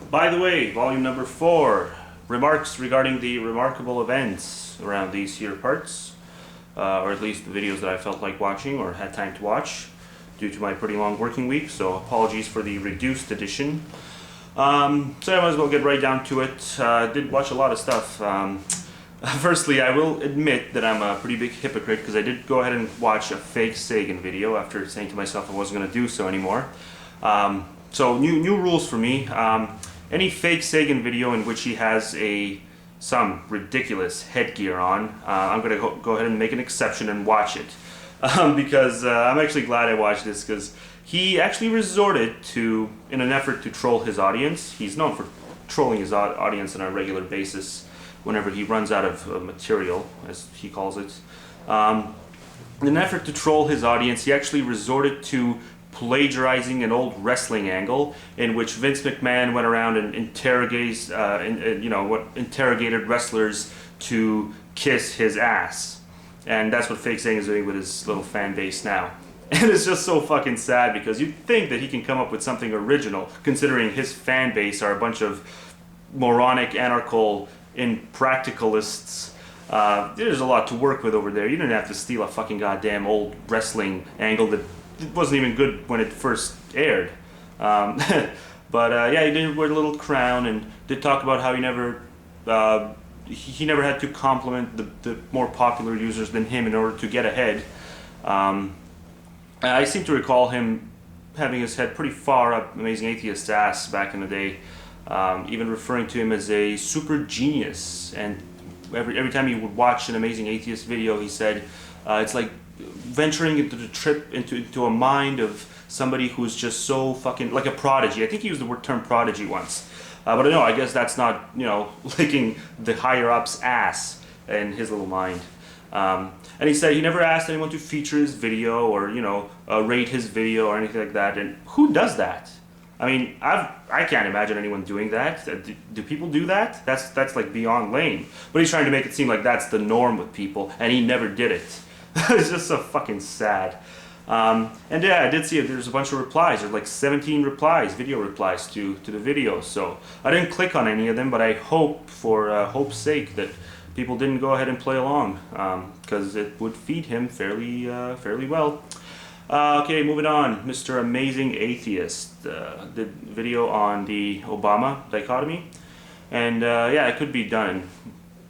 By the way, volume number 4, remarks regarding the remarkable events around these here parts, or at least the videos that I felt like watching or had time to watch due to my pretty long working week, so apologies for the reduced edition. So I might as well get right down to it. Did watch a lot of stuff. Firstly, I will admit that I'm a pretty big hypocrite because I did go ahead and watch a Fakesagan video after saying to myself I wasn't going to do so anymore. So new rules for me. Any Fakesagan video in which he has some ridiculous headgear on, I'm going to go ahead and make an exception and watch it. Because I'm actually glad I watched this, because he actually resorted to, in an effort to troll his audience. He's known for trolling his audience on a regular basis whenever he runs out of material, as he calls it. In an effort to troll his audience, he actually resorted to plagiarizing an old wrestling angle in which Vince McMahon went around and interrogated wrestlers to kiss his ass. And that's what Fakesagan is doing with his little fan base now. And it's just so fucking sad, because you'd think that he can come up with something original, considering his fan base are a bunch of moronic, anarchal, impracticalists. There's a lot to work with over there. You didn't have to steal a fucking goddamn old wrestling angle that wasn't even good when it first aired. But yeah, he did wear a little crown and did talk about how he never had to compliment the more popular users than him in order to get ahead. I seem to recall him having his head pretty far up Amazing Atheist's ass back in the day, even referring to him as a super genius. And every time he would watch an Amazing Atheist video, he said it's like venturing into the trip into a mind of somebody who's just so fucking like a prodigy. I think he used the term prodigy once. But no, I guess that's not, licking the higher up's ass in his little mind. And he said he never asked anyone to feature his video or, rate his video or anything like that. And who does that? I mean, I can't imagine anyone doing that. Do people do that? That's like beyond lame. But he's trying to make it seem like that's the norm with people, and he never did it. It's just so fucking sad. And yeah, I did see there's a bunch of replies. There's like 17 replies, video replies to the video. So I didn't click on any of them, but I hope, for hope's sake, that people didn't go ahead and play along, because it would feed him fairly well. Okay, moving on. Mr. Amazing Atheist did video on the Obama dichotomy, and yeah, it could be done in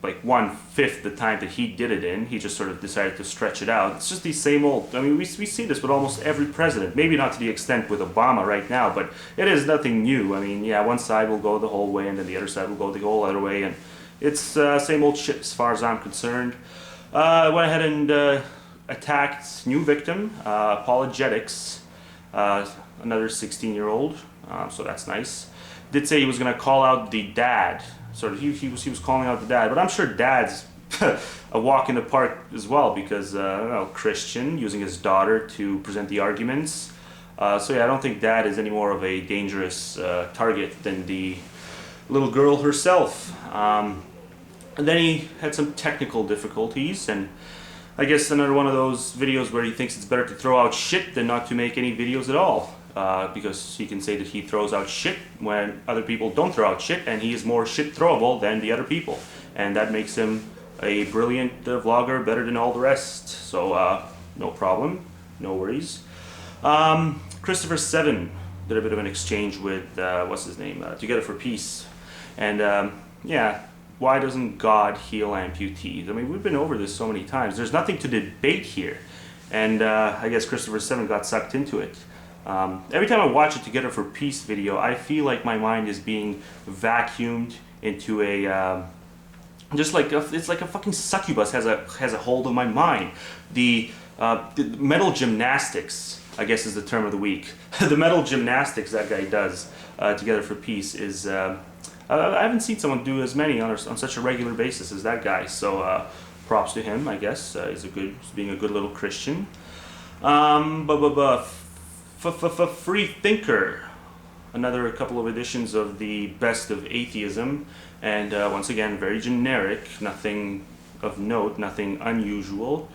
like 1/5 the time that he did it in. He just sort of decided to stretch it out. It's just the same old. I mean, we see this with almost every president. Maybe not to the extent with Obama right now, but it is nothing new. I mean, yeah, one side will go the whole way, and then the other side will go the whole other way, and it's same old shit as far as I'm concerned. I went ahead and attacked new victim, apologetics, another 16-year-old, so that's nice. Did say he was going to call out the dad. Sort of, he was calling out the dad, but I'm sure dad's a walk in the park as well, because Christian using his daughter to present the arguments. So yeah, I don't think dad is any more of a dangerous target than the little girl herself. And then he had some technical difficulties, and I guess another one of those videos where he thinks it's better to throw out shit than not to make any videos at all. Because he can say that he throws out shit when other people don't throw out shit, and he is more shit throwable than the other people. And that makes him a brilliant vlogger, better than all the rest. So, no problem, no worries. Christopher 7 did a bit of an exchange with, what's his name, Together for Peace. And, yeah, why doesn't God heal amputees? I mean, we've been over this so many times. There's nothing to debate here. And I guess Christopher 7 got sucked into it. Every time I watch a Together for Peace video, I feel like my mind is being vacuumed into a, it's like a fucking succubus has a hold of my mind. The mental gymnastics, I guess, is the term of the week. The mental gymnastics that guy does, Together for Peace, is, I haven't seen someone do as many on such a regular basis as that guy, so props to him, I guess. He's being a good little Christian. Free Thinker, another couple of editions of the Best of Atheism, and once again very generic, nothing of note, nothing unusual.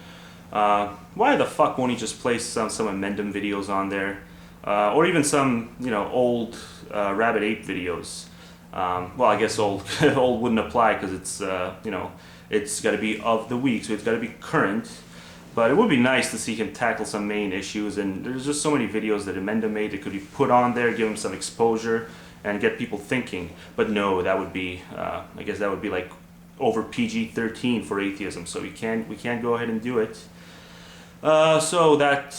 Why the fuck won't he just place some inmendham videos on there, or even some old Rabbit Ape videos? Well, I guess old old wouldn't apply because it's you know, it's got to be of the week, so it's got to be current. But it would be nice to see him tackle some main issues, and there's just so many videos that inmendham made that could be put on there, give him some exposure, and get people thinking. But no, that would be, I guess that would be like over PG-13 for atheism, so we can't go ahead and do it. So that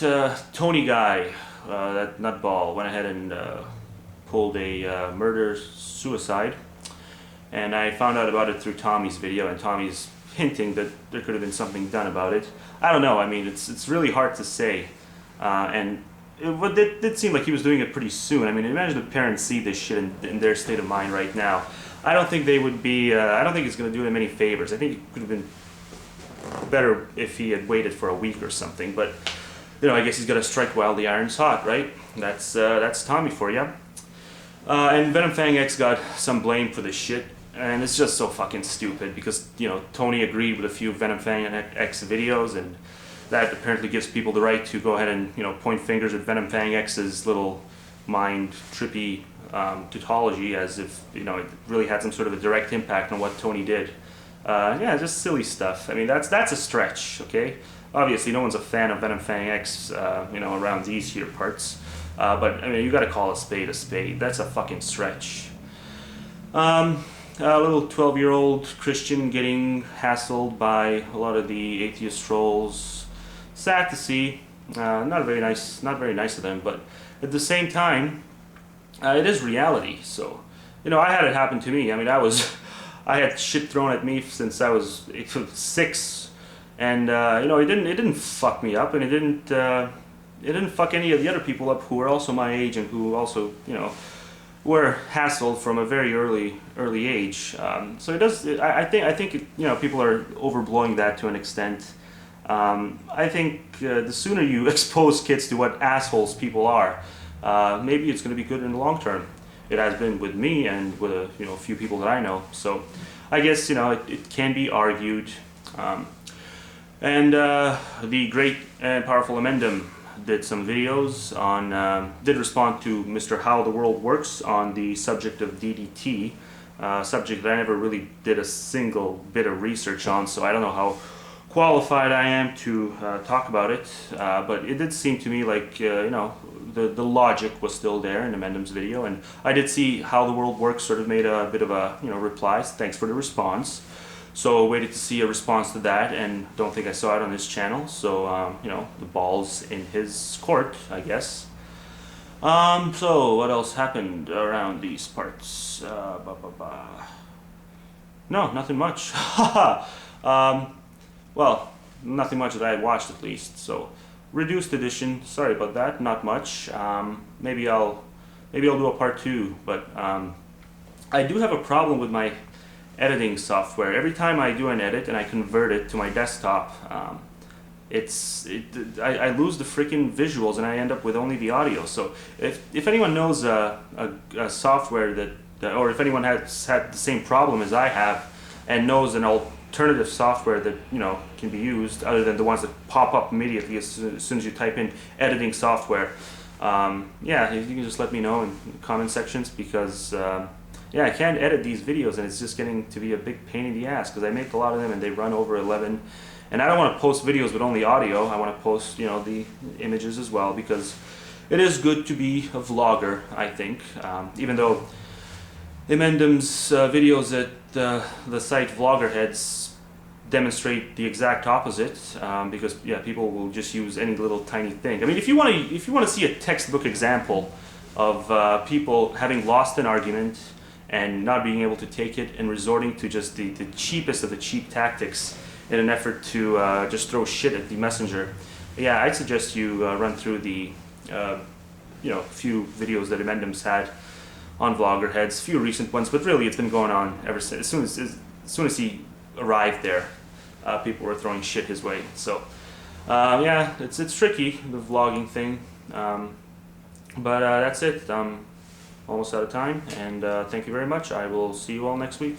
Tony guy, that nutball, went ahead and pulled a murder-suicide, and I found out about it through Tommy's video, and Tommy's hinting that there could have been something done about it. I don't know, I mean, it's really hard to say, and it did seem like he was doing it pretty soon. I mean, imagine the parents see this shit in their state of mind right now. I don't think they would be, I don't think it's going to do them any favors. I think it could have been better if he had waited for a week or something, but, you know, I guess he's got to strike while the iron's hot, right? That's Tommy for you. And Venom Fang X got some blame for this shit, and it's just so fucking stupid because, you know, Tony agreed with a few Venom Fang X videos, and that apparently gives people the right to go ahead and, you know, point fingers at Venom Fang X's little mind trippy tautology as if, you know, it really had some sort of a direct impact on what Tony did. Yeah, just silly stuff. I mean, that's a stretch, okay? Obviously, no one's a fan of Venom Fang X, you know, around these here parts. But, I mean, you gotta call a spade a spade. That's a fucking stretch. A little 12-year-old Christian getting hassled by a lot of the atheist trolls. Sad to see. Not very nice of them, but at the same time, it is reality. So, you know, I had it happen to me. I mean, I had shit thrown at me since I was 6, and you know, it didn't fuck me up, and it didn't fuck any of the other people up who were also my age and who also, you know, were hassled from a very early age. So it does. I think you know, people are overblowing that to an extent. I think the sooner you expose kids to what assholes people are, maybe it's going to be good in the long term. It has been with me and with a few people that I know. So I guess, you know, it can be argued. And the great and powerful inmendham did some videos on, did respond to Mr. How the World Works on the subject of DDT, subject that I never really did a single bit of research on, so I don't know how qualified I am to talk about it, but it did seem to me like, you know, the logic was still there in inmendham's video, and I did see How the World Works sort of made a bit of a, you know, reply. Thanks for the response. So waited to see a response to that, and don't think I saw it on his channel. So you know, the ball's in his court, I guess. So what else happened around these parts? No, nothing much. Well, nothing much that I watched at least. So reduced edition. Sorry about that. Not much. Maybe I'll do a part 2. But I do have a problem with my editing software. Every time I do an edit and I convert it to my desktop, I lose the freaking visuals and I end up with only the audio. So if anyone knows a software that, or if anyone has had the same problem as I have and knows an alternative software that, you know, can be used other than the ones that pop up immediately as soon as you type in editing software, yeah, you can just let me know in the comment sections, because yeah, I can't edit these videos and it's just getting to be a big pain in the ass because I make a lot of them and they run over 11, and I don't want to post videos with only audio. I want to post, you know, the images as well, because it is good to be a vlogger, I think, even though inmendham's videos at the site Vloggerheads demonstrate the exact opposite, because yeah, people will just use any little tiny thing. I mean, if you want to see a textbook example of people having lost an argument and not being able to take it and resorting to just the cheapest of the cheap tactics in an effort to just throw shit at the messenger, yeah, I'd suggest you run through the you know, few videos that inmendham's had on Vloggerheads, few recent ones, but really it's been going on ever since. As soon as he arrived there, people were throwing shit his way. So yeah, it's tricky, the vlogging thing, but that's it. Almost out of time, and thank you very much. I will see you all next week.